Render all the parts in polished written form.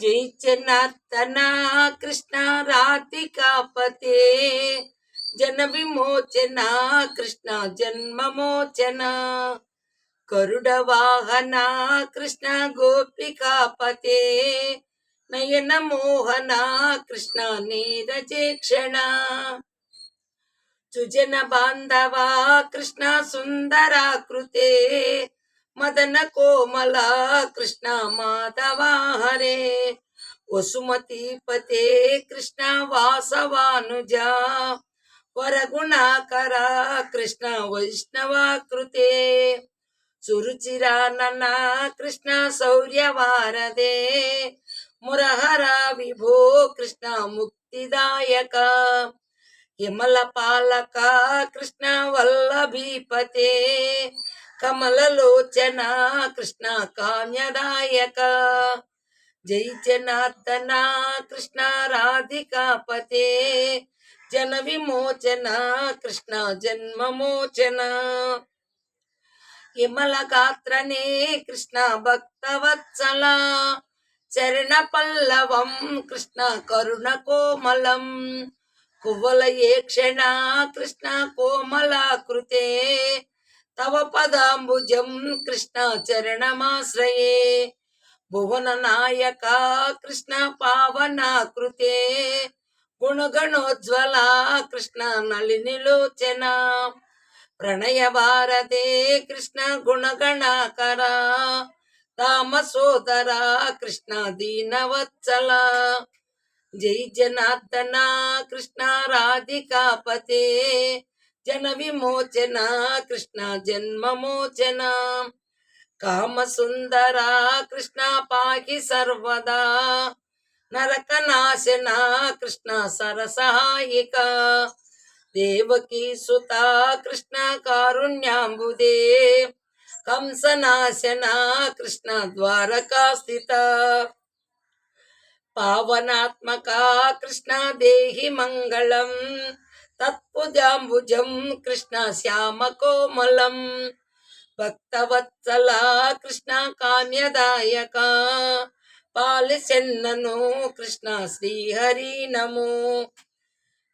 जय जनार्दना कृष्ण राधिकापते जन विमोचना कृष्ण जन्म मोचना गरुड वाहना कृष्ण गोपिकापते नयन मोहना कृष्ण नीरजेक्षणा सुजन बांधवा कृष्ण सुंदराकृते मदन कोमला कृष्ण माधवा हरे वसुमती पते कृष्ण वासवानुजा वरगुणाकरा कृष्ण वैष्णवाकृते सुरुचिरानना कृष्ण शौर्यवारदे मुरहरा विभो कृष्ण मुक्तिदायक यमल पालक कृष्ण वल्लभीपते कमललोचना कृष्ण काम्यदायक जय जनार्दन कृष्ण राधिकापते जन विमोचना कृष्ण जन्म मोचना यमल गात्रने कृष्ण भक्तवत्सला चरण पल्लवं कृष्ण करुण कोमलम कुवल ये क्षण कृष्ण कोमलाकृते तव पदाम्बुजं कृष्ण चरणमाश्रये भुवन नायक कृष्ण पावनाकृते गुणगणोज्ज्वला कृष्ण नलिनिलोचना प्रणय वारदे कृष्ण गुणगणाकरा तामसोदरा कृष्ण दीनवत्सला जय जनार्दन कृष्ण राधिकापते जन विमोचना कृष्ण जन्म मोचना काम सुंदरा कृष्ण पाहि सर्वदा नरकनाशना कृष्ण सरसहायिका देवकी सुता कृष्ण कारुण्याम्बुदे कंसनाशना कृष्ण द्वारका स्थिता पावनात्मका कृष्ण देहि मंगलम तत्पुजाम्बुजं कृष्ण श्याम कोमलम भक्तवत्सला कृष्ण काम्यदायका पालिसेन्ननु कृष्ण श्रीहरि नमो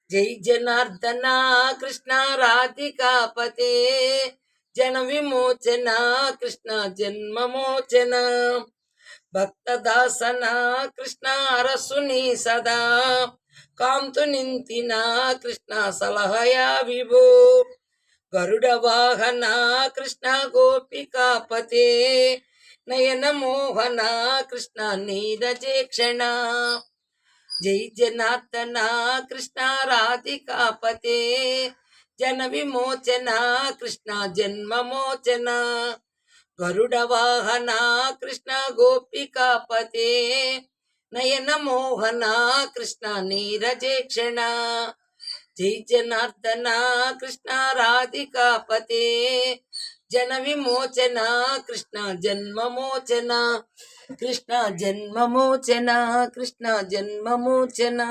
जय जनार्दन कृष्ण राधिकापते जन विमोचना कृष्ण जन्म मोचना ಭಕ್ತದಾಸನ ಕೃಷ್ಣ ಅರಸುನಿ ಸದಾ ಕಾಂತು ನಿಂತಿನ ಕೃಷ್ಣ ಸಲಹಯ ವಿಭೋ ಗರುಡ ವಾಹನ ಕೃಷ್ಣ ಗೋಪಿಕಾಪತೆ ನಯನ ಮೋಹನ ಕೃಷ್ಣ ನೀರಜೇಕ್ಷಣ ಜೈ ಜನಾರ್ದನ ಕೃಷ್ಣ ರಾಧಿಕಾಪತೆ ಜನ ವಿಮೋಚನ ಕೃಷ್ಣ ಜನ್ಮ ಮೋಚನ गरुड वाहना कृष्ण गोपिकापते नयन मोहना कृष्ण नीरजेक्षणा जय जनार्दन कृष्ण राधिकापते जन विमोचना कृष्ण जन्म मोचना कृष्ण जन्म मोचना कृष्ण जन्म मोचना।